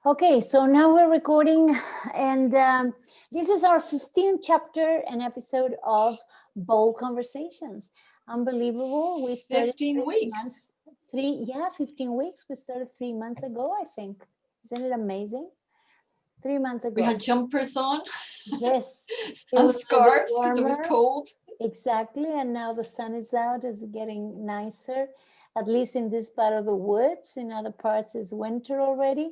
Okay, so now we're recording, and this is our 15th chapter and episode of Bold Conversations. Unbelievable. We started 15 months, weeks. 15 weeks. We started 3 months ago, I think. Isn't it amazing? 3 months We ago. had jumpers on Yes, it and was a bit scarves because it was warmer. cold. Exactly, and now the sun is out, it's getting nicer, at least in this part of the woods. In other parts, it's winter already.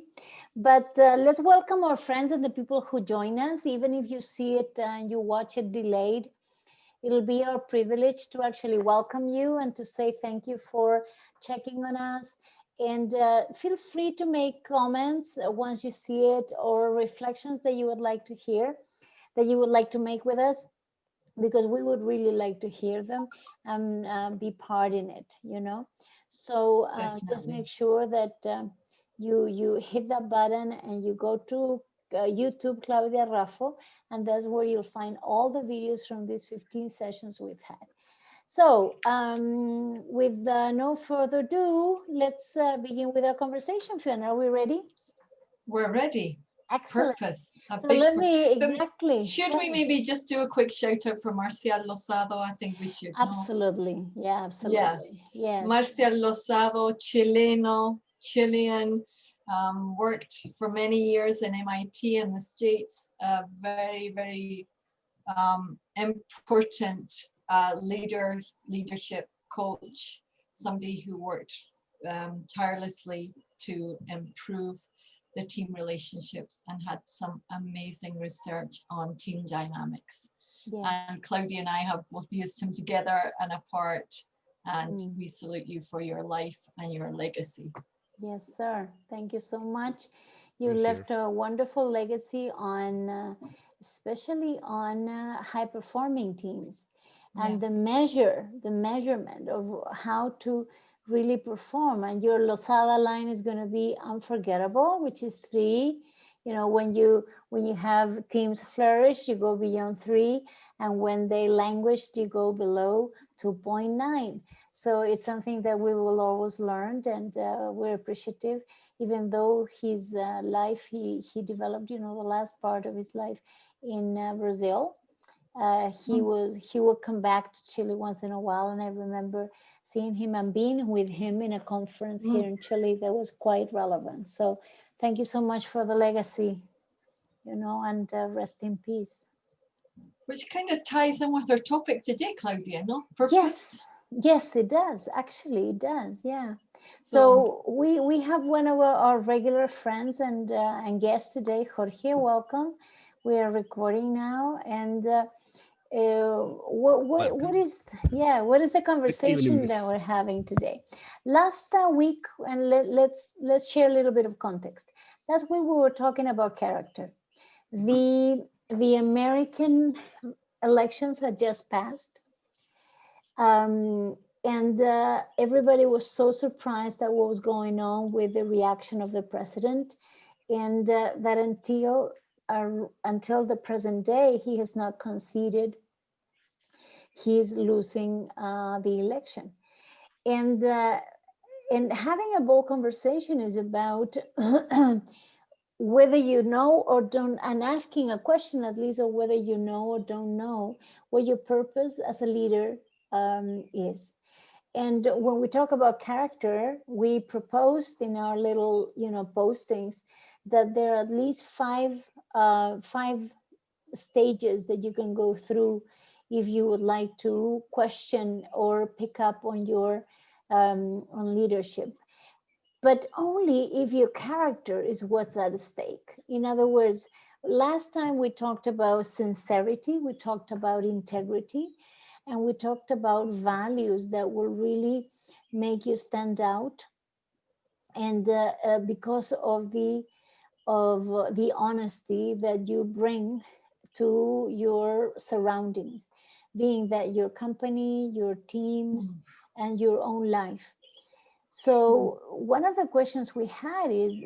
But let's welcome our friends and the people who join us. Even if you see it and you watch it delayed, it'll be our privilege to actually welcome you and to say thank you for checking on us. And feel free to make comments once you see it, or reflections that you would like to hear, that you would like to make with us, because we would really like to hear them and be part in it, you know. So just Definitely. make sure that you hit that button and you go to YouTube Claudia Raffo, and that's where you'll find all the videos from these 15 sessions we've had. So with no further ado, let's begin with our conversation. Fiona, are we ready? We're ready. Excellent. Purpose. A So big let purpose. me exactly. Should we maybe just do a quick shout out for Marcial Losado? I think we should. No? Absolutely. Yeah, Yeah. absolutely. Yes. Marcial Losado, Chilean, worked for many years in MIT in the States. Very, very important leadership coach, somebody who worked tirelessly to improve the team relationships and had some amazing research on team dynamics. Yes. And Claudia and I have both used him together and apart, and Mm. we salute you for your life and your legacy. Yes, sir. Thank you so much. You Thank you. left a wonderful legacy on, especially on high performing teams, Yeah. and the measurement of how to really perform. And your Losada line is going to be unforgettable, which is 3. You know, when you have teams flourish, you go beyond 3, and when they languish, you go below 2.9. So it's something that we will always learn, and we're appreciative. Even though his life, he developed, you know, the last part of his life in Brazil. He would come back to Chile once in a while, and I remember seeing him and being with him in a conference here in Chile that was quite relevant. So thank you so much for the legacy, you know, and rest in peace. Which kind of ties in with our topic today, Claudia, no? Yes, Purpose. yes, it does. Actually, it does. Yeah. So So we have one of our regular friends and guests today, Jorge. Welcome. We are recording now, and what Welcome. is, yeah, what is the Good evening. conversation that we're having today? Last week, and let's share a little bit of context. Last week we were talking about character. The American elections had just passed. And everybody was so surprised at what was going on with the reaction of the president, and that until the present day, he has not conceded he's losing the election. And having a bold conversation is about whether you know or don't, and asking a question at least, of whether you know or don't know what your purpose as a leader is. And when we talk about character, we proposed in our little, you know, postings that there are at least five stages that you can go through if you would like to question or pick up on your on leadership, but only if your character is what's at stake. In other words, last time we talked about sincerity, we talked about integrity, and we talked about values that will really make you stand out, and because of the honesty that you bring to your surroundings, being that your company, your teams, and your own life. So one of the questions we had is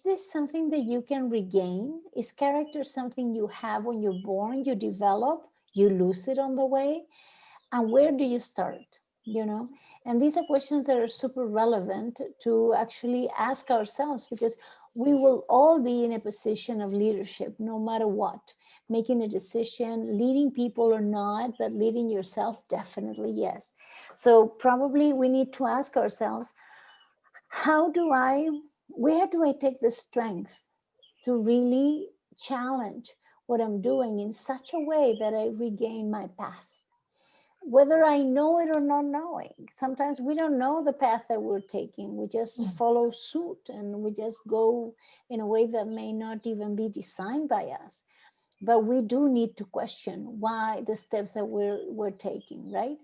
this something that you can regain? Is character something you have when you're born, you develop, you lose it on the way? And where do you start? you know. And these are questions that are super relevant to actually ask ourselves, because we will all be in a position of leadership no matter what, making a decision, leading people or not, but leading yourself definitely yes. So probably we need to ask ourselves, how do I, where do I take the strength to really challenge what I'm doing in such a way that I regain my path, whether I know it or not knowing. Sometimes we don't know the path that we're taking. We just Mm. follow suit and we just go in a way that may not even be designed by us. But we do need to question why the steps that we're taking, right?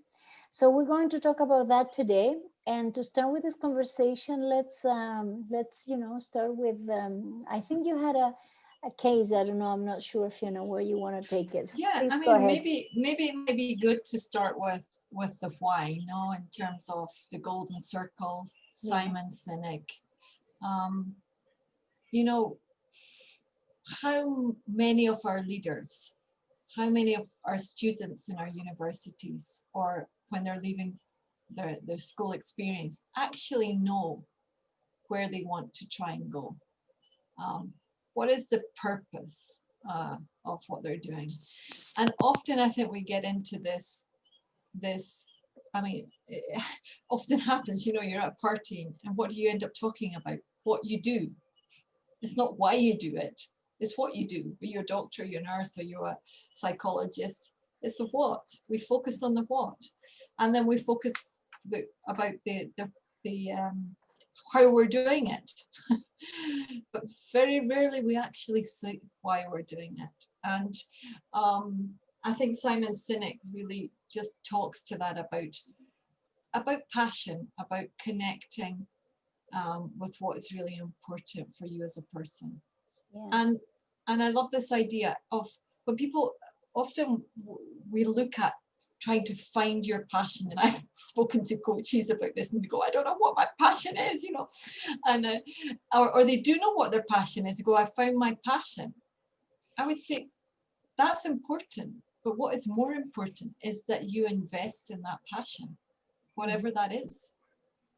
So we're going to talk about that today. And to start with this conversation, let's start with I think you had a case. I don't know. I'm not sure if you know where you want to take it. Yeah, Please I go mean, ahead. maybe it might be good to start with the why, no, in terms of the golden circles, Yeah. Simon Sinek. Um, you know, how many of our leaders, how many of our students in our universities, or when they're leaving their school experience, actually know where they want to try and go? Um, what is the purpose of what they're doing? And often I think we get into this I mean, it often happens, you're at a party and what do you end up talking about? What you do. It's not why you do it, it's what you do. Are you a doctor, you're a nurse, or you're a psychologist? It's the what. We focus on the what. And then we focus about the how we're doing it. But very rarely we actually see why we're doing it. And I think Simon Sinek really just talks to that about passion, about connecting with what is really important for you as a person. Yeah. And I love this idea of when people often we look at trying to find your passion, and I've spoken to coaches about this and they go, I don't know what my passion is, and or they do know what their passion is. They go, I found my passion. I would say that's important, but what is more important is that you invest in that passion, whatever that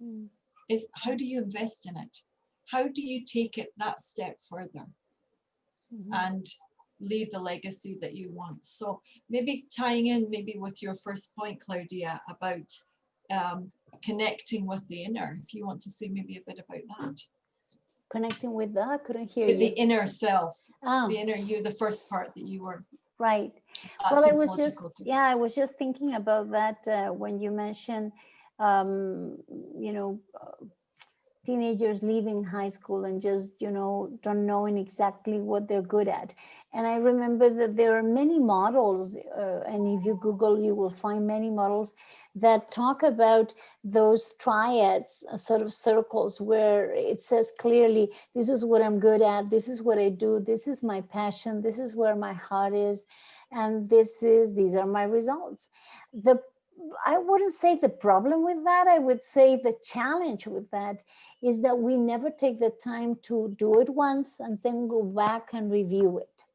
Mm-hmm. is how do you invest in it? How do you take it that step further Mm-hmm. and leave the legacy that you want? So maybe tying in maybe with your first point, Claudia, about connecting with the inner, if you want to say maybe a bit about that. Connecting with that, I couldn't hear The you. inner self, Oh, the inner you, the first part that you were, right. that Well, I seems was just, logical to me. yeah, I was just thinking about that when you mentioned, um, you know, teenagers leaving high school and just, don't knowing exactly what they're good at. And I remember that there are many models, and if you Google, you will find many models that talk about those triads, sort of circles, where it says clearly, this is what I'm good at, this is what I do, this is my passion, this is where my heart is, and these are my results. The I wouldn't say the problem with that. I would say the challenge with that is that we never take the time to do it once and then go back and review it.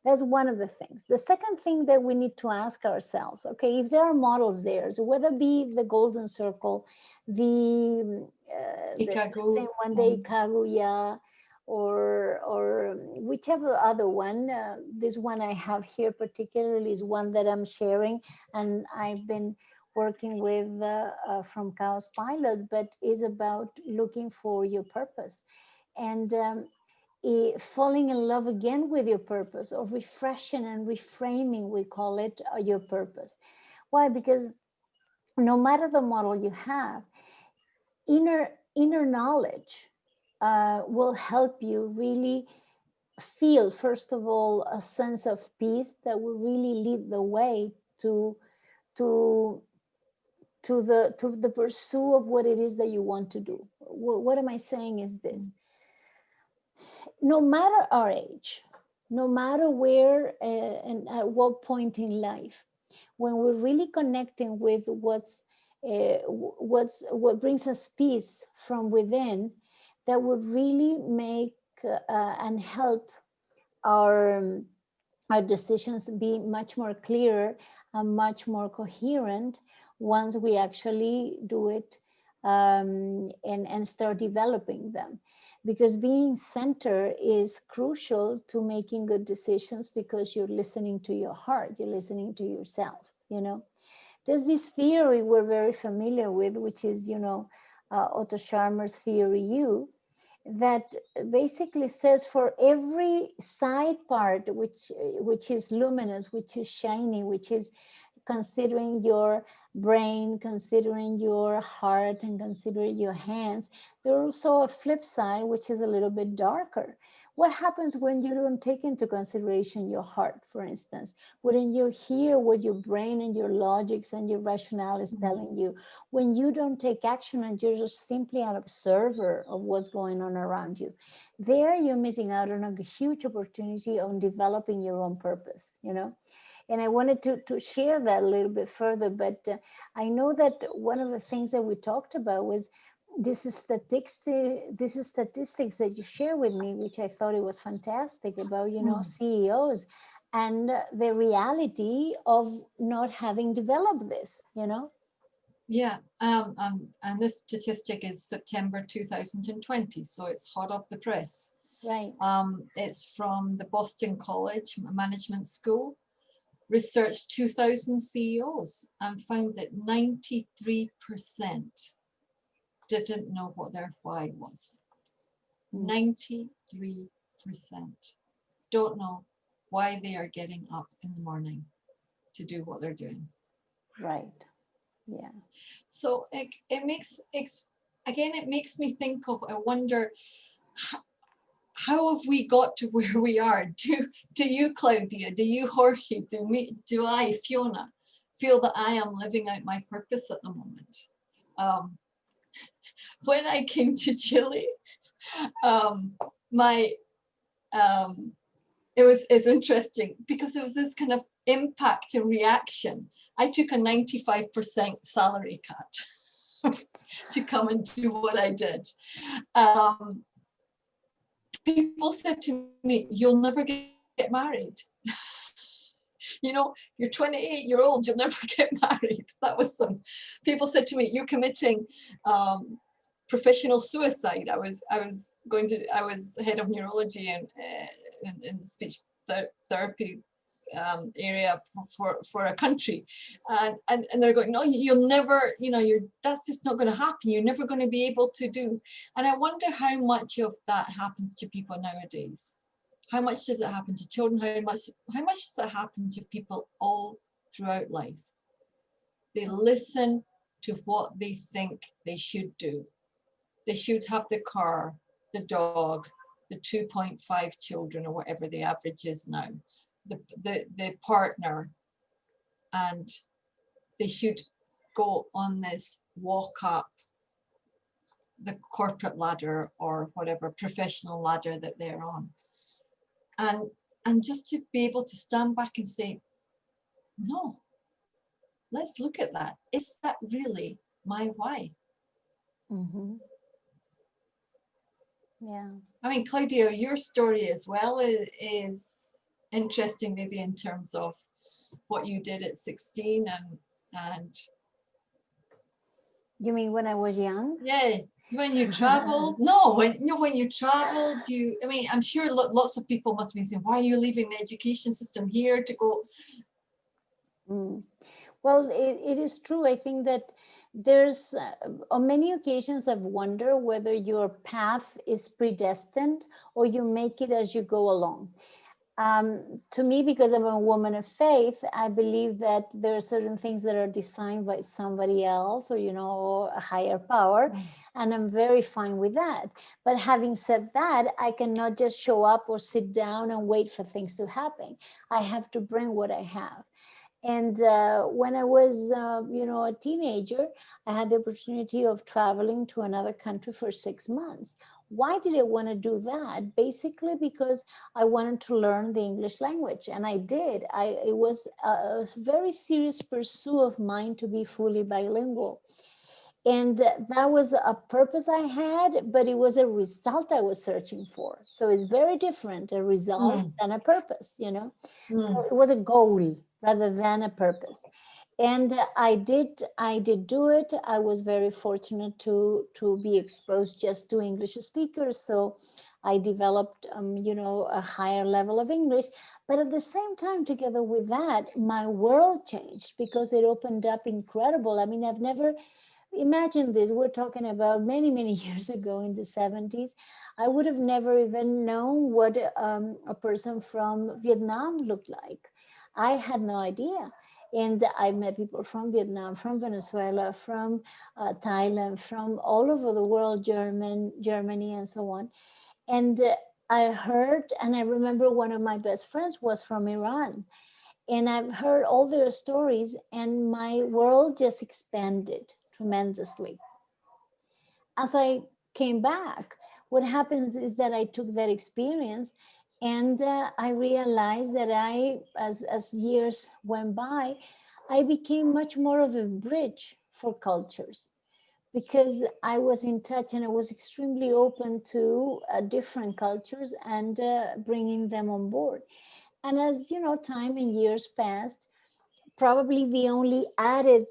That's one of the things. The second thing that we need to ask ourselves, okay, if there are models there, so whether it be the golden circle, the Ikago. same one, the Kaguya, or whichever other one. This one I have here particularly is one that I'm sharing, and I've been working with from Chaos Pilot, but is about looking for your purpose and falling in love again with your purpose, or refreshing and reframing, we call it, your purpose. Why? Because no matter the model you have, inner knowledge will help you really feel, first of all, a sense of peace that will really lead the way to to to the pursuit of what it is that you want to do. What am I saying is this: no matter our age, no matter where and at what point in life, when we're really connecting with what brings us peace from within, that would really make and help our our decisions be much more clear and much more coherent once we actually do it, and start developing them. Because being center is crucial to making good decisions, because you're listening to your heart, you're listening to yourself, you know. There's this theory we're very familiar with, which is, Otto Scharmer's theory U, that basically says for every side part which is luminous, which is shiny, which is considering your brain, considering your heart, and considering your hands, there's also a flip side which is a little bit darker. What happens when you don't take into consideration your heart, for instance? When you hear what your brain and your logics and your rationale is telling you, when you don't take action and you're just simply an observer of what's going on around you, there you're missing out on a huge opportunity on developing your own purpose, you know. And I wanted to share that a little bit further, but I know that one of the things that we talked about was this is statistics that you share with me, which I thought it was fantastic about, CEOs and the reality of not having developed this, Yeah, and this statistic is September 2020, so it's hot off the press. Right. It's from the Boston College Management School. Researched 2,000 CEOs and found that 93% didn't know what their why was. 93% don't know why they are getting up in the morning to do what they're doing. Right. Yeah. So it makes me think of, I wonder, how have we got to where we are? Do you, Claudia, do you, Jorge, do I, Fiona, feel that I am living out my purpose at the moment? When I came to Chile, it's interesting because it was this kind of impact and reaction. I took a 95% salary cut to come and do what I did. People said to me, "You'll never get married." You're 28-year-old, you'll never get married. That was some people said to me, "You're committing professional suicide." I was head of neurology and in speech therapy area for a country, and they're going, "No, you'll never, that's just not going to happen. You're never going to be able to do." And I wonder how much of that happens to people nowadays. How much does it happen to children? How much does it happen to people all throughout life? They listen to what they think they should do. They should have the car, the dog, the 2.5 children, or whatever the average is now, the partner, and they should go on this walk up the corporate ladder or whatever professional ladder that they're on. And just to be able to stand back and say, no, let's look at that. Is that really my why? Mm-hmm. Yeah. I mean, Claudia, your story as well is interesting, maybe in terms of what you did at 16 and You mean when I was young? Yeah, when you traveled. No, when you traveled, I'm sure lots of people must be saying, why are you leaving the education system here to go? Well, it is true. I think that there's on many occasions I've wondered whether your path is predestined or you make it as you go along. To me, because I'm a woman of faith, I believe that there are certain things that are designed by somebody else or, a higher power. And I'm very fine with that. But having said that, I cannot just show up or sit down and wait for things to happen. I have to bring what I have. And when I was, a teenager, I had the opportunity of traveling to another country for 6 months. Why did I want to do that? Basically, because I wanted to learn the English language, and I did. It was a very serious pursuit of mine to be fully bilingual. And that was a purpose I had, but it was a result I was searching for. So it's very different, a result Mm, than a purpose, you know. So mm, it was a goal rather than a purpose. And I did do it. I was very fortunate to be exposed just to English speakers. So I developed, a higher level of English. But at the same time, together with that, my world changed because it opened up incredible. I mean, I've never imagine this. We're talking about many, many years ago in the 70s. I would have never even known what a person from Vietnam looked like. I had no idea. And I met people from Vietnam, from Venezuela, from Thailand, from all over the world, Germany, and so on. And I heard, and I remember one of my best friends was from Iran. And I've heard all their stories, and my world just expanded tremendously. As I came back, what happens is that I took that experience, and I realized that as years went by, I became much more of a bridge for cultures because I was in touch and I was extremely open to different cultures and bringing them on board. And as you know, time and years passed, probably the only added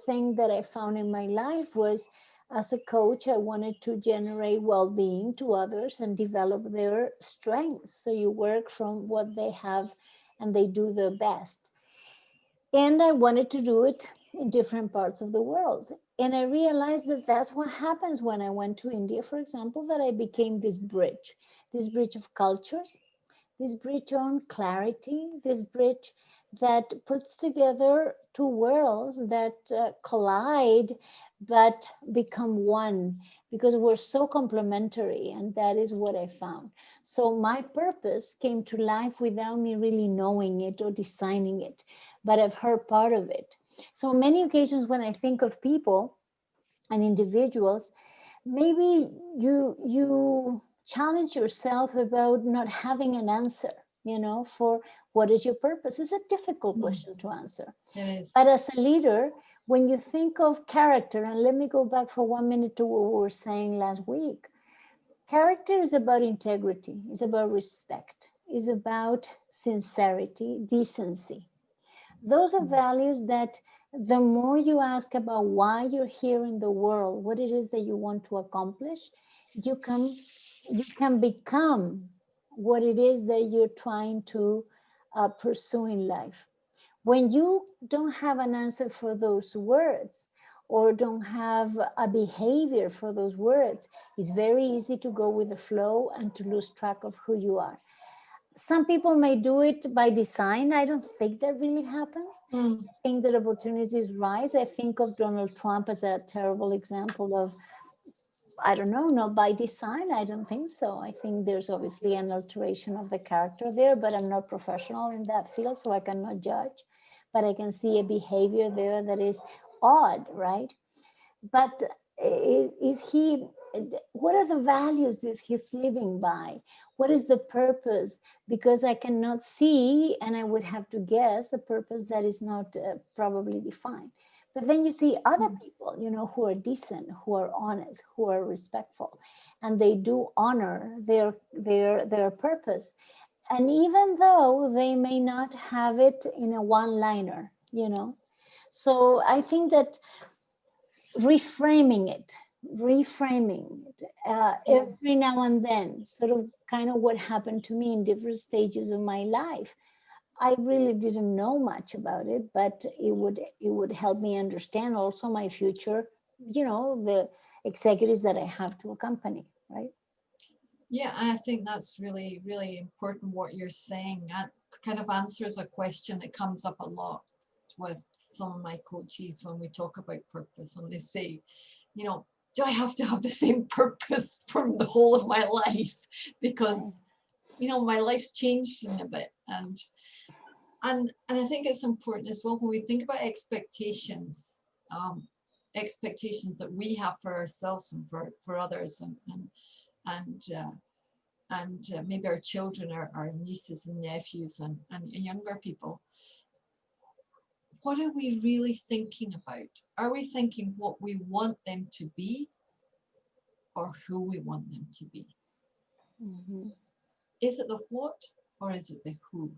thing that I found in my life was as a coach, I wanted to generate well-being to others and develop their strengths. So you work from what they have and they do their best. And I wanted to do it in different parts of the world. And I realized that that's what happens when I went to India, for example, that I became this bridge of cultures, this bridge on clarity, this bridge that puts together two worlds that collide but become one because we're so complementary. And that is what I found. So my purpose came to life without me really knowing it or designing it, but I've heard part of it. So on many occasions when I think of people and individuals, maybe you challenge yourself about not having an answer, for what is your purpose. It's a difficult mm. question to answer. It But is. as a leader, when you think of character, and let me go back for 1 minute to what we were saying last week, character is about integrity, is about respect, is about sincerity, decency. Those are Mm, values that the more you ask about why you're here in the world, what it is that you want to accomplish, you can you can become what it is that you're trying to pursue in life. When you don't have an answer for those words or don't have a behavior for those words, it's very easy to go with the flow and to lose track of who you are. Some people may do it by design. I don't think that really happens. mm, I think that opportunities rise. I think of Donald Trump as a terrible example of, I don't know, not by design. I don't think so. I think there's obviously an alteration of the character there, but I'm not professional in that field, so I cannot judge. But I can see a behavior there that is odd, right? But is he, what are the values that he's living by? What is the purpose? Because I cannot see, and I would have to guess a purpose that is not probably defined. But then you see other mm. people, who are decent, who are honest, who are respectful, and they do honor their purpose. And even though they may not have it in a one-liner. So I think that reframing it Yeah. every now and then, sort of kind of what happened to me in different stages of my life. I really didn't know much about it, but it would help me understand also my future, the executives that I have to accompany, right? Yeah, I think that's really, really important what you're saying. That kind of answers a question that comes up a lot with some of my coaches when we talk about purpose, when they say, you know, do I have to have the same purpose for the whole of my life? Right. Because, my life's changing a bit. And I think it's important as well when we think about expectations, expectations that we have for ourselves and for others and maybe our children, our nieces and nephews and younger people. what are we really thinking about? Are we thinking what we want them to be or who we want them to be? Mm-hmm. Is it the what or is it the who?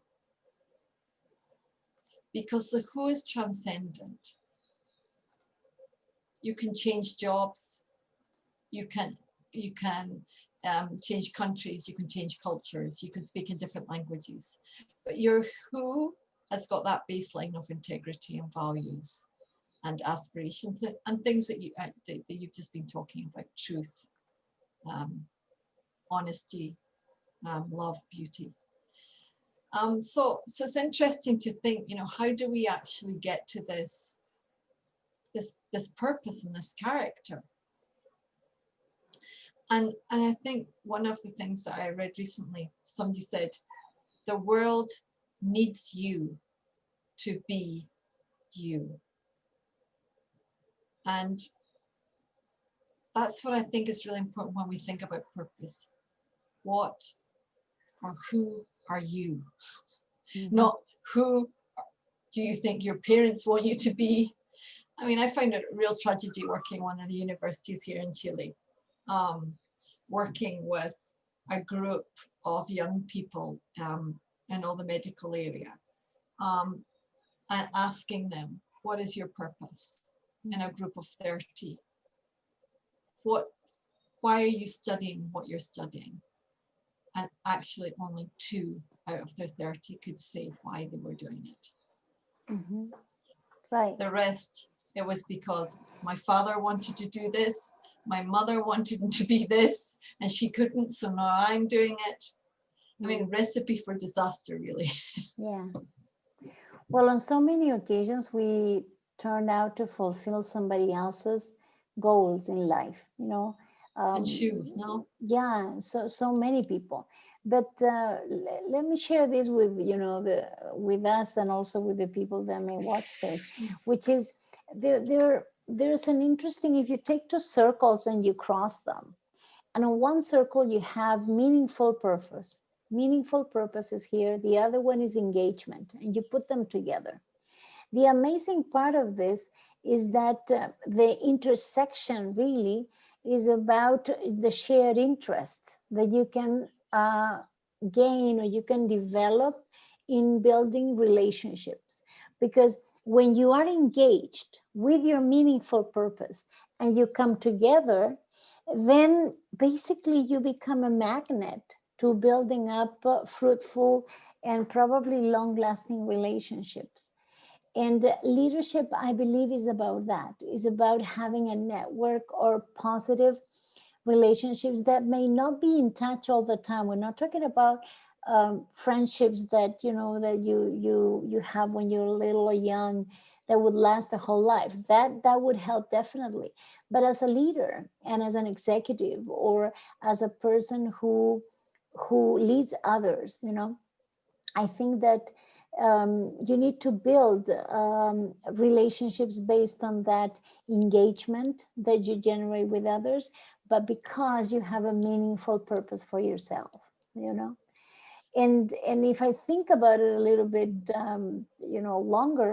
Because the who is transcendent. You can change jobs, you can change countries, you can change cultures, you can speak in different languages, but your who has got that baseline of integrity and values and aspirations and things that you've just been talking about: truth, honesty, love, beauty. So it's interesting to think, how do we actually get to this purpose and this character? And I think one of the things that I read recently, somebody said, the world needs you to be you. And that's what I think is really important when we think about purpose. What or who are you? Mm-hmm. Not who do you think your parents want you to be? I mean, I found it a real tragedy working one of the universities here in Chile, working with a group of young people in all the medical area, and asking them, what is your purpose? In a group of 30. Why are you studying what you're studying? And actually only 2 out of their 30 could say why they were doing it. Mm-hmm. Right. The rest, it was because my father wanted to do this, my mother wanted to be this, and she couldn't, so now I'm doing it. I mean, recipe for disaster, really. Yeah. Well, on so many occasions, we turn out to fulfill somebody else's goals in life, And shoes, no? Yeah, so many people. But let me share this with, with us and also with the people that may watch this, which is there's an interesting, if you take 2 circles and you cross them, and on one circle you have meaningful purpose. Meaningful purpose is here. The other one is engagement, and you put them together. The amazing part of this is that the intersection really is about the shared interests that you can gain or you can develop in building relationships. Because when you are engaged with your meaningful purpose and you come together, then basically you become a magnet to building up fruitful and probably long-lasting relationships. And leadership, I believe, is about that. Is about having a network or positive relationships that may not be in touch all the time. We're not talking about friendships that that you have when you're little or young that would last the whole life. That would help definitely. But as a leader and as an executive or as a person who leads others, I think that you need to build relationships based on that engagement that you generate with others, but because you have a meaningful purpose for yourself, And if I think about it a little bit, longer,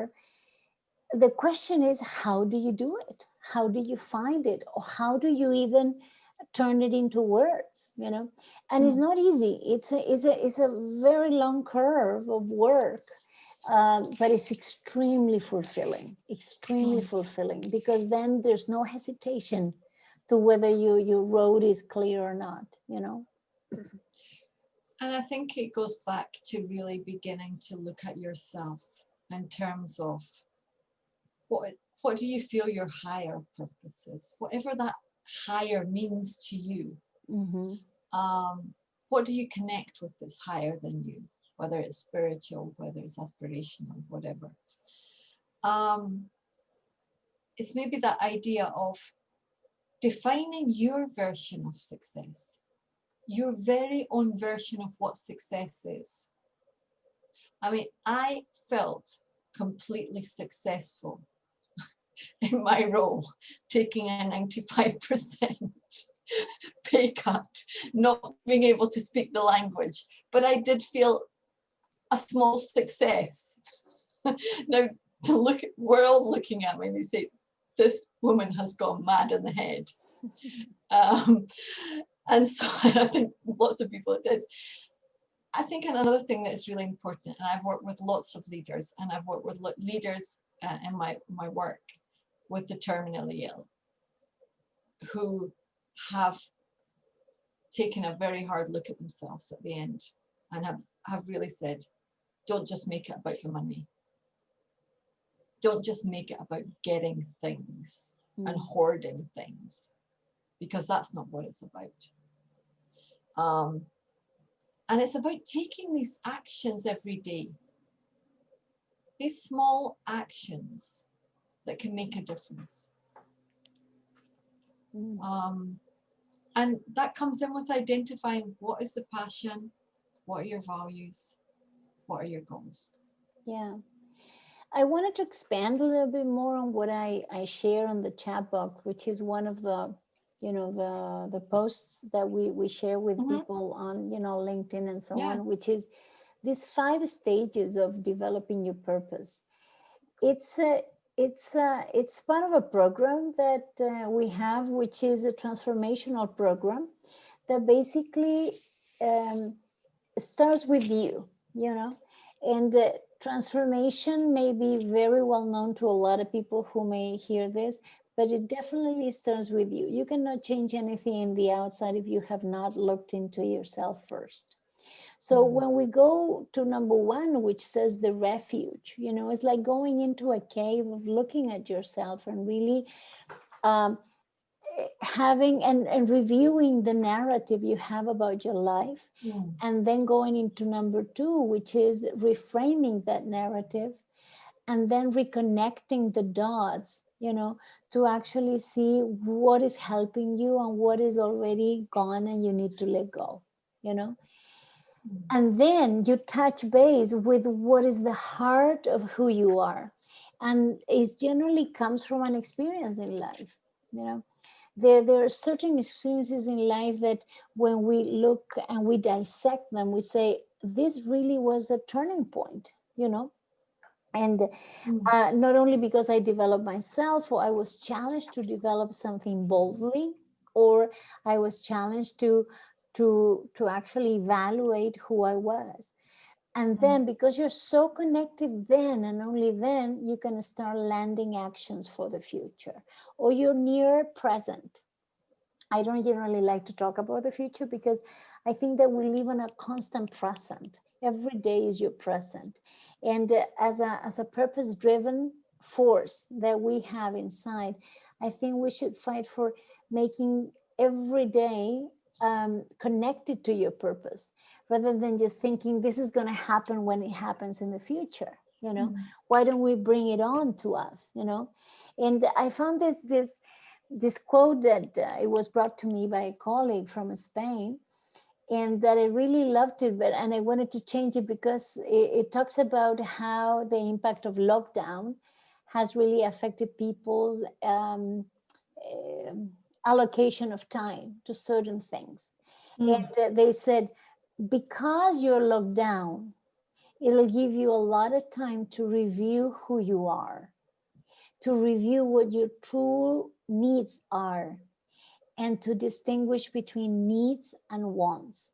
the question is, how do you do it? How do you find it? Or how do you even turn it into words, and it's not easy. It's a very long curve of work, but it's extremely fulfilling, because then there's no hesitation to whether your road is clear or not, And I think it goes back to really beginning to look at yourself in terms of what do you feel your higher purpose is, whatever that higher means to you. What do you connect with that's higher than you, whether it's spiritual, whether it's aspirational, whatever. It's maybe that idea of defining your version of success, your very own version of what success is. I mean, I felt completely successful in my role, taking a 95% pay cut, not being able to speak the language, but I did feel a small success. Now, the world looking at me and they say, this woman has gone mad in the head. And so I think lots of people did. I think another thing that is really important, and I've worked with lots of leaders, and I've worked with leaders in my work with the terminally ill, who have taken a very hard look at themselves at the end and have really said, don't just make it about the money. Don't just make it about getting things and hoarding things, because that's not what it's about. And it's about taking these actions every day, these small actions that can make a difference. And that comes in with identifying what is the passion, what are your values, what are your goals. Yeah. I wanted to expand a little bit more on what I share on the chat box, which is one of the, the posts that we share with people on, LinkedIn and so on, which is these 5 stages of developing your purpose. It's part of a program that we have, which is a transformational program that basically starts with you, and transformation may be very well known to a lot of people who may hear this, but it definitely starts with you. You cannot change anything in the outside if you have not looked into yourself first. So when we go to number 1, which says the refuge, it's like going into a cave of looking at yourself and really having and reviewing the narrative you have about your life, and then going into number 2, which is reframing that narrative, and then reconnecting the dots, to actually see what is helping you and what is already gone and you need to let go, and then you touch base with what is the heart of who you are, and it generally comes from an experience in life. There are certain experiences in life that when we look and we dissect them, we say, this really was a turning point, and not only because I developed myself, or I was challenged to develop something boldly, or I was challenged to actually evaluate who I was. And then because you're so connected then and only then, you can start landing actions for the future or your near present. I don't generally like to talk about the future because I think that we live in a constant present. Every day is your present. And as a purpose-driven force that we have inside, I think we should fight for making every day connected to your purpose, rather than just thinking this is going to happen when it happens in the future. Why don't we bring it on to us? And I found this quote that it was brought to me by a colleague from Spain, and that I really loved it, and I wanted to change it because it talks about how the impact of lockdown has really affected people's allocation of time to certain things. And they said, because you're locked down, it'll give you a lot of time to review who you are, to review what your true needs are, and to distinguish between needs and wants.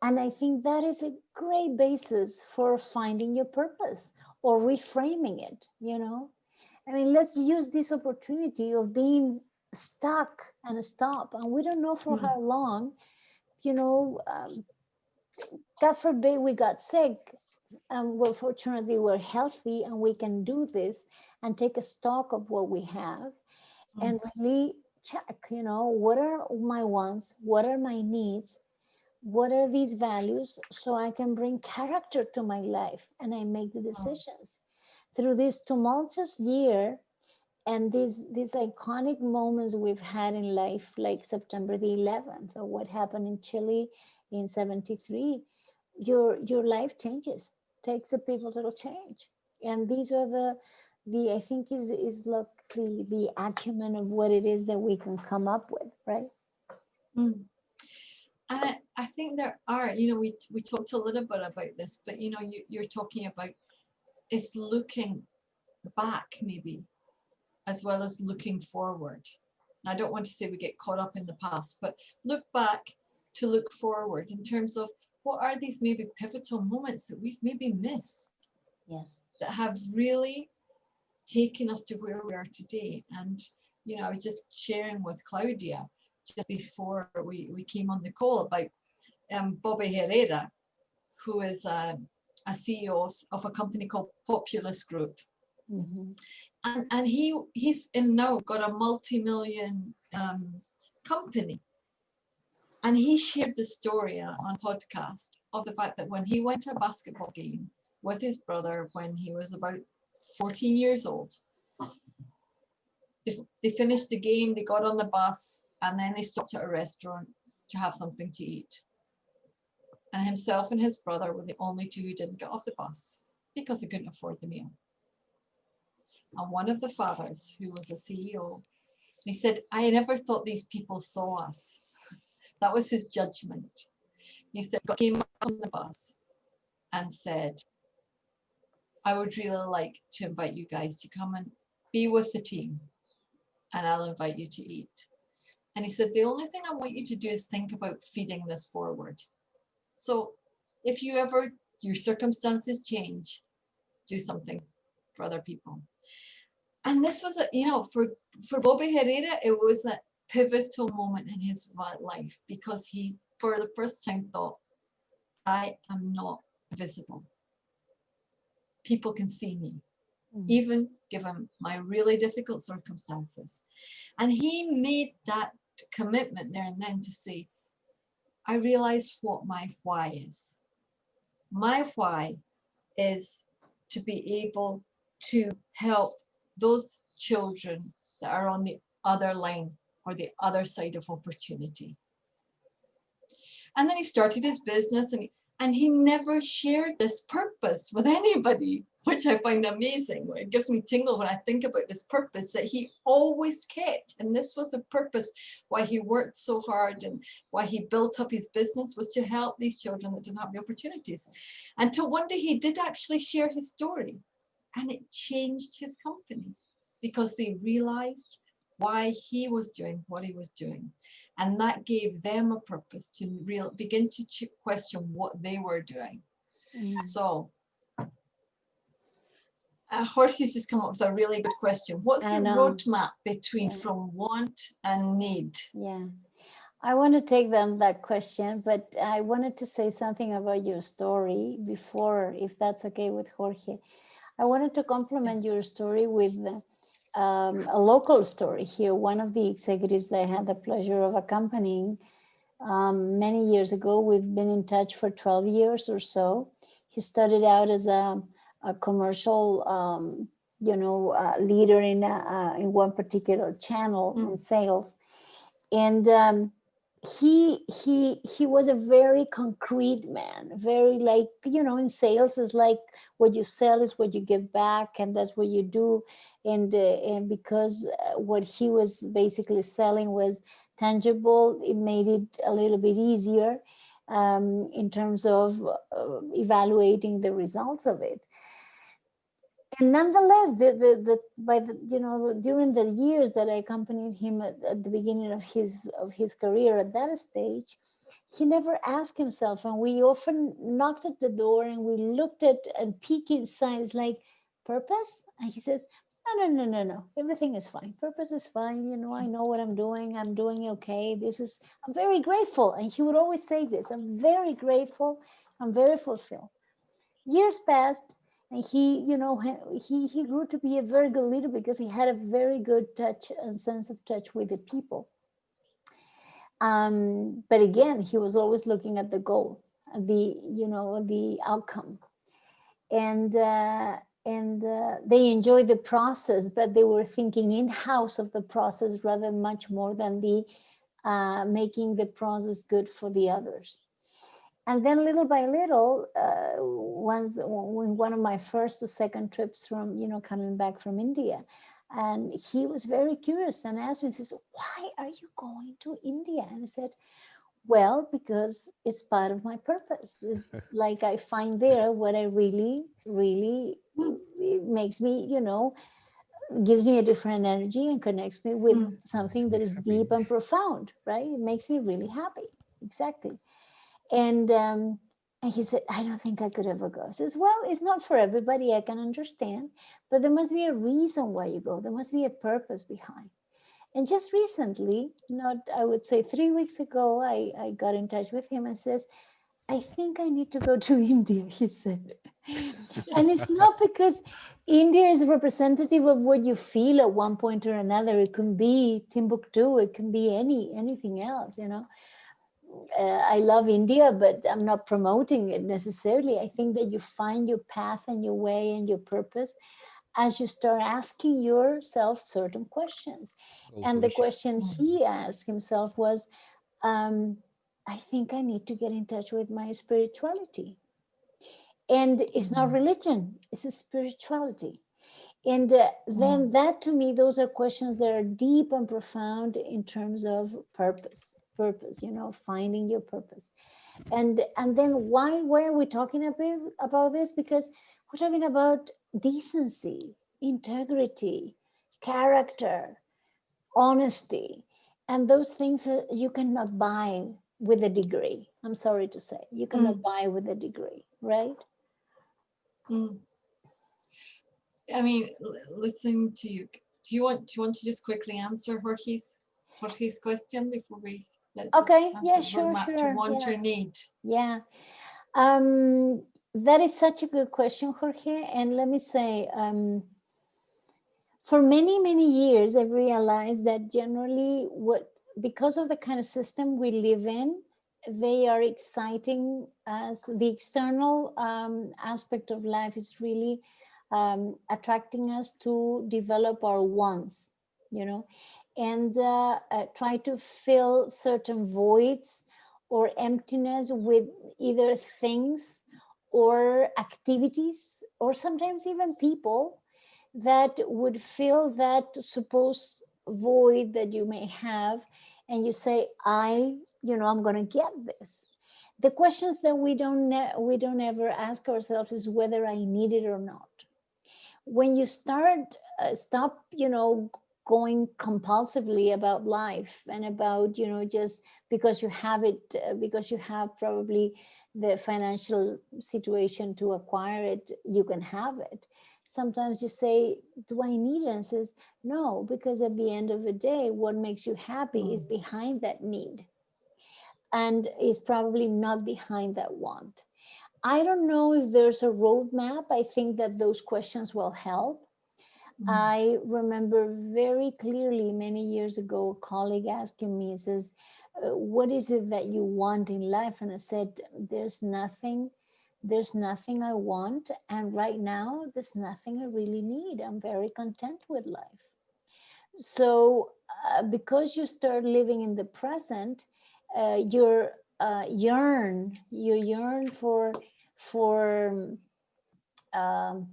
And I think that is a great basis for finding your purpose or reframing it, I mean, let's use this opportunity of being stuck and stop. And we don't know for how long, God forbid we got sick. Well, fortunately, we're healthy and we can do this and take a stock of what we have and really check, what are my wants? What are my needs? What are these values? So I can bring character to my life and I make the decisions. Through this tumultuous year and these iconic moments we've had in life, like September the 11th, or what happened in Chile in 73, your life changes, takes a pivotal change. And these are the I think is like the acumen of what it is that we can come up with, right? And I think there are, we talked a little bit about this, but you're talking about is looking back maybe, as well as looking forward. And I don't want to say we get caught up in the past, but look back to look forward in terms of what are these maybe pivotal moments that we've maybe missed, Yes. that have really taken us to where we are today. And, I was just sharing with Claudia just before we came on the call about Bobby Herrera, who is a CEO of a company called Populous Group. Mm-hmm. And he's in now got a multi-million company. And he shared the story on a podcast of the fact that when he went to a basketball game with his brother when he was about 14 years old, they finished the game, they got on the bus, and then they stopped at a restaurant to have something to eat. And himself and his brother were the only two who didn't get off the bus because they couldn't afford the meal. And one of the fathers, who was a CEO, he said, I never thought these people saw us. That was his judgment. He said, God came up on the bus and said, I would really like to invite you guys to come and be with the team, and I'll invite you to eat. And he said, the only thing I want you to do is think about feeding this forward. So if your circumstances change, do something for other people. And this was, for Bobby Herrera, it was a pivotal moment in his life, because he, for the first time, thought, I am not visible. People can see me, even given my really difficult circumstances. And he made that commitment there and then to say, I realize what my why is. My why is to be able to help those children that are on the other line or the other side of opportunity. And then he started his business, and he never shared this purpose with anybody, which I find amazing. It gives me tingle when I think about this purpose that he always kept. And this was the purpose why he worked so hard and why he built up his business, was to help these children that didn't have the opportunities. Until one day he did actually share his story, and it changed his company, because they realized why he was doing what he was doing. And that gave them a purpose to begin to question what they were doing. So Jorge's just come up with a really good question. What's the roadmap between from want and need? Yeah, I want to take that question, but I wanted to say something about your story before, if that's okay with Jorge. I wanted to complement your story with a local story here. One of the executives that I had the pleasure of accompanying many years ago, we've been in touch for 12 years or so. He started out as a commercial, leader in one particular channel in sales, and he was a very concrete man, very, like, in sales is like what you sell is what you give back, and that's what you do. And because what he was basically selling was tangible, it made it a little bit easier in terms of evaluating the results of it. And nonetheless, during the years that I accompanied him at the beginning of his career at that stage, he never asked himself, and we often knocked at the door and we looked at and peeked inside, it's like, purpose? And he says, no, everything is fine. Purpose is fine. I know what I'm doing. I'm doing okay. I'm very grateful. And he would always say this, I'm very grateful. I'm very fulfilled. Years passed, and he grew to be a very good leader because he had a very good touch and sense of touch with the people. But again, he was always looking at the goal, the outcome, and they enjoyed the process, but they were thinking in-house of the process rather much more than the making the process good for the others. And then little by little, when one of my first or second trips from, coming back from India, and he was very curious and asked me, he says, why are you going to India? And I said, Well, because it's part of my purpose. It's like I find there what I really, really, Mm, it makes me, gives me a different energy and connects me with mm, Makes something me that is happy. deep and profound, right? It makes me really happy. Exactly. And he said, I don't think I could ever go. I says, well, it's not for everybody. I can understand, but there must be a reason why you go. There must be a purpose behind. And just recently, not, I would say 3 weeks ago, I got in touch with him and says, I think I need to go to India, he said. And it's not because India is representative of what you feel at one point or another. It can be Timbuktu, it can be anything else. I love India, but I'm not promoting it necessarily. I think that you find your path and your way and your purpose as you start asking yourself certain questions. Good And the question. question mm, he asked himself was, um, I think I need to get in touch with my spirituality. And it's not mm, religion, it's a spirituality. And mm, then that to me, those are questions that are deep and profound in terms of purpose, finding your purpose. And then why are we talking about this? Because we're talking about decency, integrity, character, honesty, and those things that you cannot buy with a degree. I'm sorry to say, you cannot mm, buy with a degree, right? mm. I mean, listening to you, do you want to just quickly answer Jorge's question before we let's just Okay, yeah, answer sure, to sure, want yeah, or need. yeah. That is such a good question, Jorge. And let me say, for many, many years, I've realized that generally, because of the kind of system we live in, they are exciting us. The external aspect of life is really attracting us to develop our wants, you know, and try to fill certain voids or emptiness with either things or activities or sometimes even people that would fill that supposed void that you may have, and you say, I'm going to get this. The questions that we don't ever ask ourselves is whether I need it or not. When you stop going compulsively about life and about just because you have it, because you have probably the financial situation to acquire it, you can have it. Sometimes you say, do I need it? And says, no, because at the end of the day, what makes you happy is Mm, behind that need and is probably not behind that want. I don't know if there's a roadmap. I think that those questions will help. mm, I remember very clearly many years ago, a colleague asking me, says, what is it that you want in life? And I said, there's nothing I want. And right now, there's nothing I really need. I'm very content with life. So, because you start living in the present, you yearn um,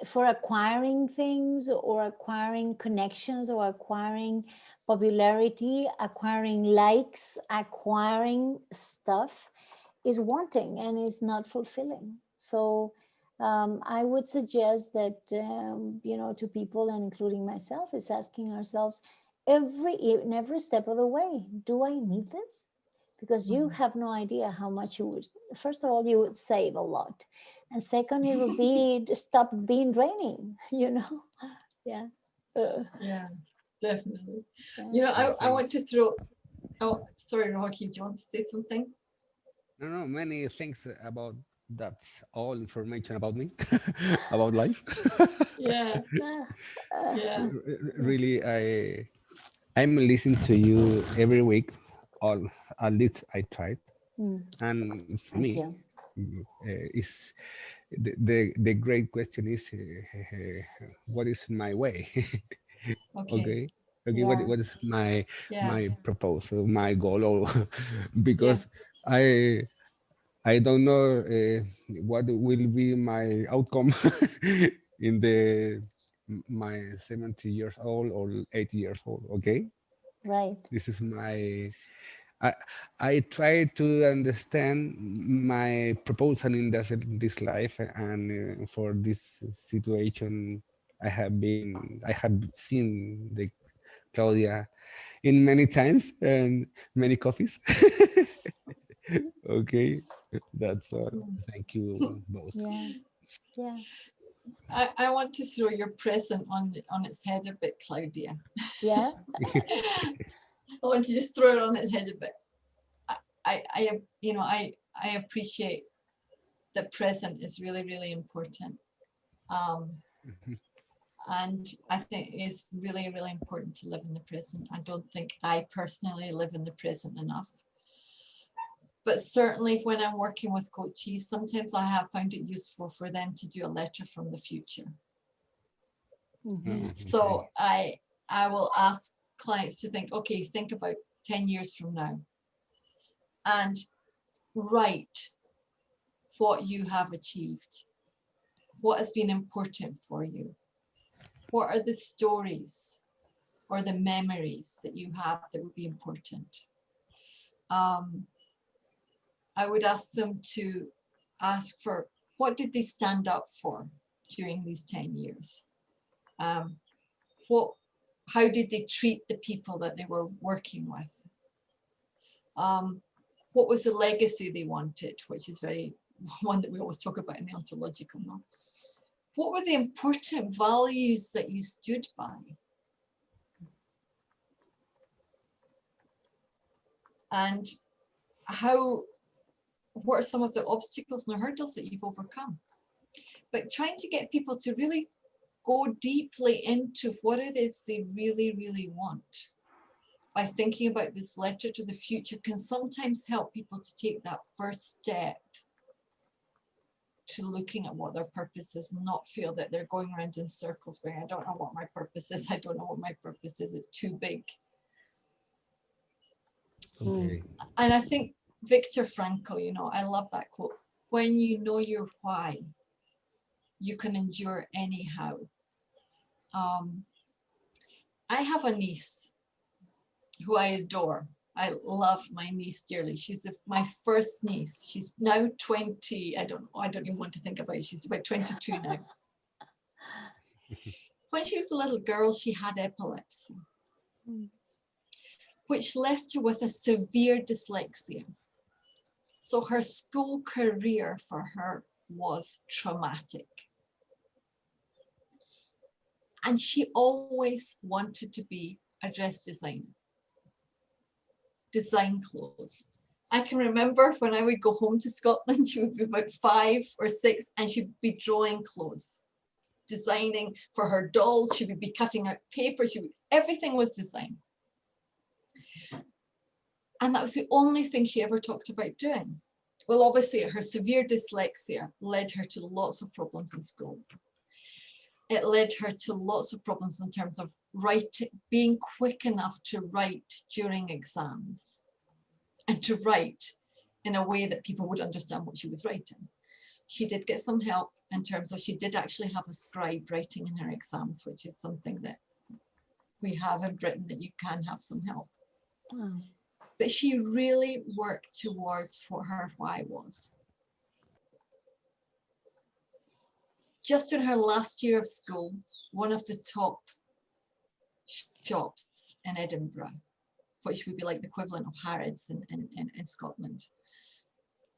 for acquiring things or acquiring connections or acquiring popularity, acquiring likes, acquiring stuff is wanting and is not fulfilling. So I would suggest that, to people and including myself, is asking ourselves in every step of the way, do I need this? Because you mm. have no idea how much you would, first of all, you would save a lot. And second, it will be to stop being draining, Yeah. Uh, Yeah, definitely. yeah. You know, Many I want things. to throw. Oh, sorry, Rocky. Do you want to say something? No, no, many things about that's all information about me, about life. Yeah, Ah, uh, yeah, Really, I'm listening to you every week, or at least I tried. mm, And for thank me, you. is the great question is, what is my way? okay, Okay, okay, what Yeah, what is my yeah, my proposal, my goal, or yeah, because I don't know what will be my outcome in the my 70 years old or 80 years old. Okay, right. this is my I I try to understand my proposal in this life, and for this situation, I have seen the Claudia in many times and many coffees. Okay, that's all. Thank you both. Yeah, yeah, I want to throw your present on its head a bit, Claudia. yeah. I want to just throw it on its head a bit. I appreciate that present is really, really important. And I think it's really, really important to live in the present. I don't think I personally live in the present enough. But certainly when I'm working with coaches, sometimes I have found it useful for them to do a letter from the future. So I will ask clients to think, okay, think about 10 years from now and write what you have achieved, what has been important for you, what are the stories or the memories that you have that would be important. I would ask them to ask for what did they stand up for during these 10 years? How did they treat the people that they were working with? What was the legacy they wanted, which is one that we always talk about in the ontological model. What were the important values that you stood by? And what are some of the obstacles and the hurdles that you've overcome? But trying to get people to really go deeply into what it is they really, really want by thinking about this letter to the future can sometimes help people to take that first step to looking at what their purpose is and not feel that they're going around in circles going, I don't know what my purpose is. I don't know what my purpose is. It's too big. Okay. And I think Viktor Frankl, I love that quote. When you know your why, you can endure anyhow. I have a niece who I adore. I love my niece dearly. She's my first niece. She's now 20. I don't even want to think about it. She's about 22 now. When she was a little girl, she had epilepsy, which left her with a severe dyslexia. So her school career for her was traumatic. And she always wanted to be a dress designer, design clothes. I can remember when I would go home to Scotland, she would be about 5 or 6 and she'd be drawing clothes, designing for her dolls. She would be cutting out paper. Everything was design. And that was the only thing she ever talked about doing. Well, obviously her severe dyslexia led her to lots of problems in school. It led her to lots of problems in terms of writing, being quick enough to write during exams and to write in a way that people would understand what she was writing. She did get some help in terms of, she did actually have a scribe writing in her exams, which is something that we have in Britain, that you can have some help. Wow. But she really worked towards what her why was. Just in her last year of school, one of the top shops in Edinburgh, which would be like the equivalent of Harrods in Scotland,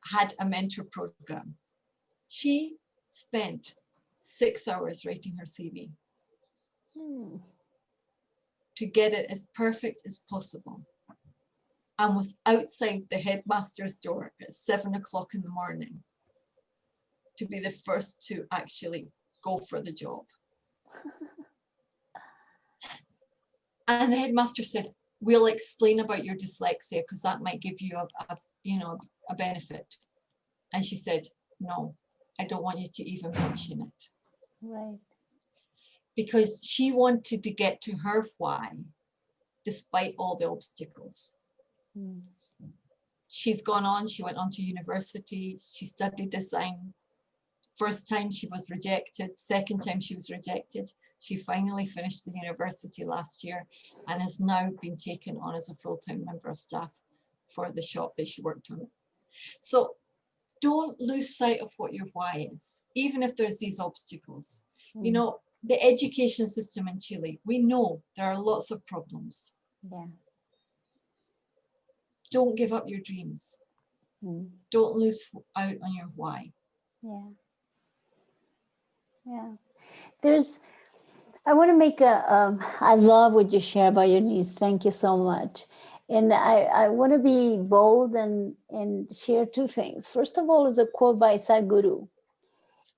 had a mentor program. She spent 6 hours writing her CV to get it as perfect as possible, and was outside the headmaster's door at 7 o'clock in the morning to be the first to actually go for the job. And the headmaster said, we'll explain about your dyslexia because that might give you a benefit. And she said, no, I don't want you to even mention it. Right. Because she wanted to get to her why, despite all the obstacles. She's gone on, she went on to university, she studied design. First time she was rejected, second time she was rejected. She finally finished the university last year and has now been taken on as a full-time member of staff for the shop that she worked on. So don't lose sight of what your why is, even if there's these obstacles. You know, the education system in Chile, we know there are lots of problems. Yeah. Don't give up your dreams. Don't lose out on your why. Yeah. Yeah. I want to make I love what you share about your niece. Thank you so much. And I want to be bold and share two things. First of all, is a quote by Sadhguru.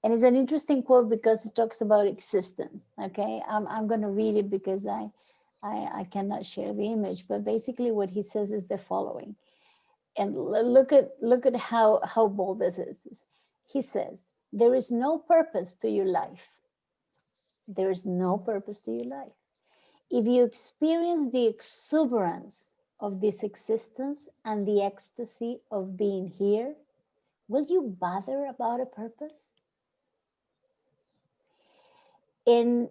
And it's an interesting quote because it talks about existence. Okay. I'm going to read it because I cannot share the image, but basically what he says is the following. And look at how bold this is. He says, there is no purpose to your life. There is no purpose to your life. If you experience the exuberance of this existence and the ecstasy of being here, will you bother about a purpose? And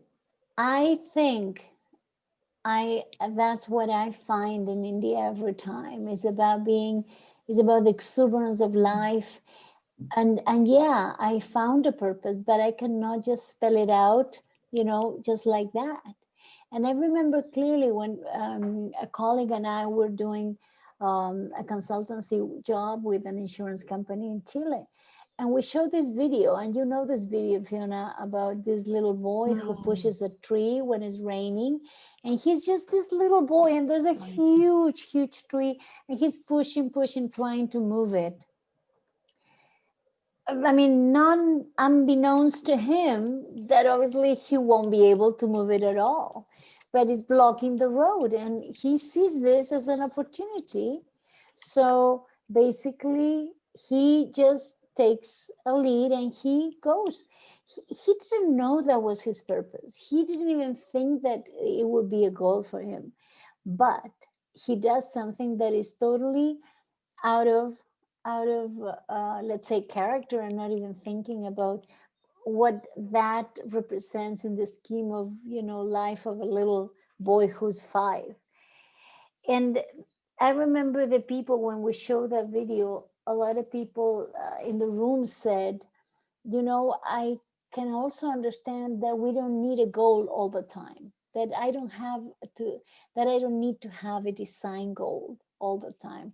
I think that's what I find in India every time. Is about the exuberance of life. And yeah, I found a purpose, but I cannot just spell it out, just like that. And I remember clearly when a colleague and I were doing a consultancy job with an insurance company in Chile. And we showed this video, and you know this video, Fiona, about this little boy who pushes a tree when it's raining. And he's just this little boy, and there's a huge, huge tree, and he's pushing, trying to move it. I mean, unbeknownst to him, that obviously he won't be able to move it at all, but it's blocking the road, and he sees this as an opportunity. So basically, he just takes a lead and he goes. He didn't know that was his purpose. He didn't even think that it would be a goal for him, but he does something that is totally out of let's say character, and not even thinking about what that represents in the scheme of life of a little boy who's 5. And I remember the people, when we showed that video, a lot of people in the room said, I can also understand that we don't need a goal all the time, that I don't need to have a design goal all the time.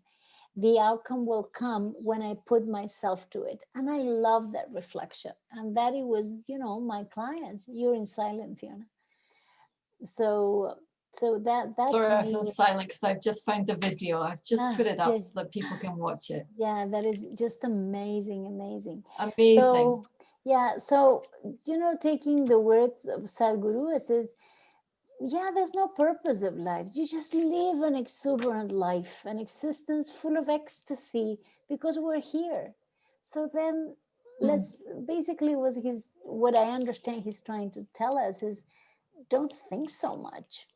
The outcome will come when I put myself to it. And I love that reflection. And that it was, my clients. You're in silent, Fiona. So that Sorry, to I me was was, silent because I've just found the video. I've just put it up so that people can watch it. Yeah, that is just amazing. Amazing. So yeah, so taking the words of Sadhguru, it says, yeah, there's no purpose of life. You just live an exuberant life, an existence full of ecstasy, because we're here. So then let's basically what I understand he's trying to tell us is, don't think so much,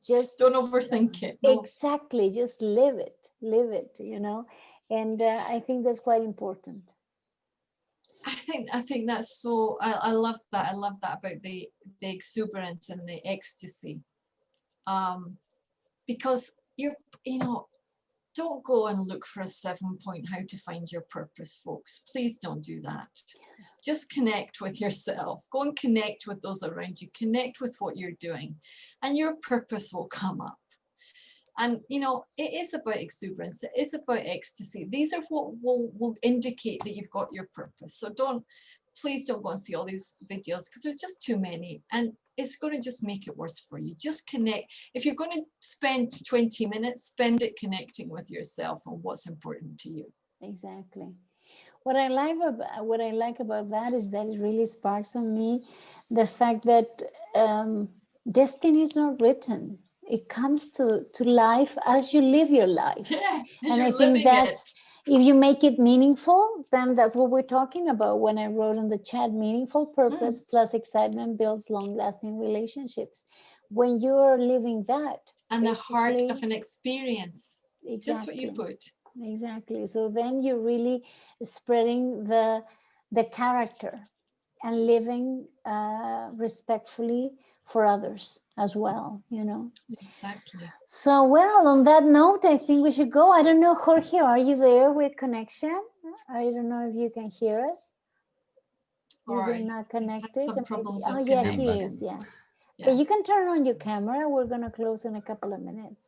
just don't overthink it. No. Exactly, just live it, and I think that's quite important. I think that's so. I love that. I love that about the exuberance and the ecstasy, because don't go and look for a 7-point how to find your purpose, folks. Please don't do that. Just connect with yourself. Go and connect with those around you. Connect with what you're doing, and your purpose will come up. And it is about exuberance. It is about ecstasy. These are what will indicate that you've got your purpose. So please don't go and see all these videos, because there's just too many, and it's going to just make it worse for you. Just connect. If you're going to spend 20 minutes, spend it connecting with yourself and what's important to you. Exactly. What I like about that is that it really sparks on me the fact that destiny is not written. It comes to life as you live your life. Yeah, and I think that's if you make it meaningful, then that's what we're talking about. When I wrote in the chat, meaningful purpose plus excitement builds long-lasting relationships. When you're living that, and the heart of an experience, exactly. Just what you put. Exactly. So then you're really spreading the character, and living respectfully for others as well, Exactly. So, well, on that note, I think we should go. I don't know, Jorge, are you there with connection? I don't know if you can hear us. All You're right. not We've had connected. some problems Oh, with yeah, he is. connections. Yeah. Yeah. But you can turn on your camera. We're going to close in a couple of minutes.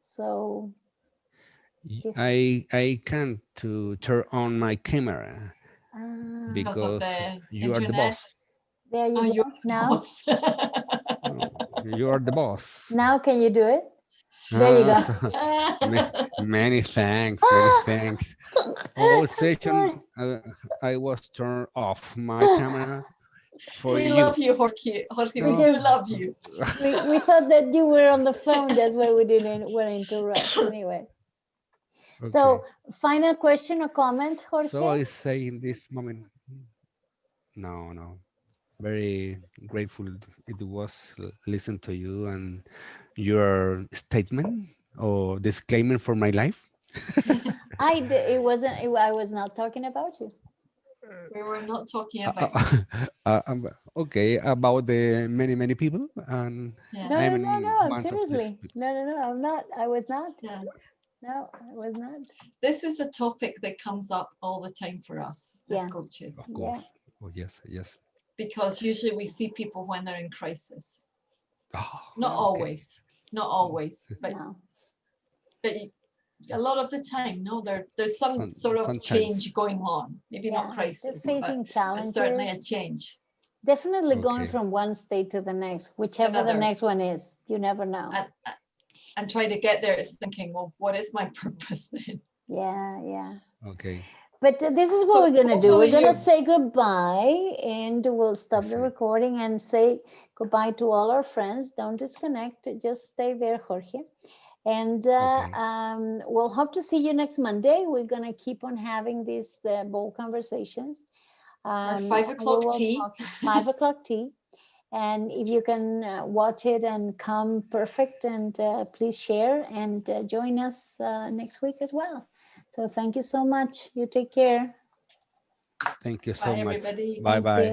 So, I can't to turn on my camera Because of because the you are the internet. boss. there Oh, you you're go. the Now, boss. Oh, you are the boss. now can you do it? There you go. So, many thanks, many thanks. All I'm sorry. session I was turned off my camera for We you. love you, Jorge. Jorge, We we No. do just love you. we thought that you were on the phone. That's why we didn't want to interrupt. Anyway, Okay. so final question or comment, Jorge? So I say in this moment, no. Very grateful it was listen to you and your statement or disclaimer for my life. It wasn't. I was not talking about you. We were not talking Uh, about uh, okay, about the many people, and yeah. No, I'm no, no, in no. I'm one of these seriously. people. No. I'm not. I was not. Yeah. No, I was not. This is a topic that comes up all the time for us as Yeah. coaches, Of Yeah. course. Oh yes. because usually we see people when they're in crisis. Oh, Not okay. always, but No. a lot of the time, no, there's some sort of Sometimes. change going on. Maybe not Yeah. They're crisis, but facing challenges. certainly a change. Definitely going Okay. from one state to the next, whichever the Another. next one is. You never know. And trying to get there is thinking, well, what is my purpose then? Yeah. Okay. But this is what So we're going to do. We're hopefully going to you're- say goodbye and we'll stop the see. recording and say goodbye to all our friends. Don't disconnect. Just stay there, Jorge. And Okay. we'll hope to see you next Monday. We're going to keep on having these bold conversations. Our 5 o'clock tea. 5 o'clock tea. And if you can watch it and come, perfect. And please share and join us next week as well. So thank you so much. You take care. Thank you so Bye, much. everybody. Bye Thank bye. you.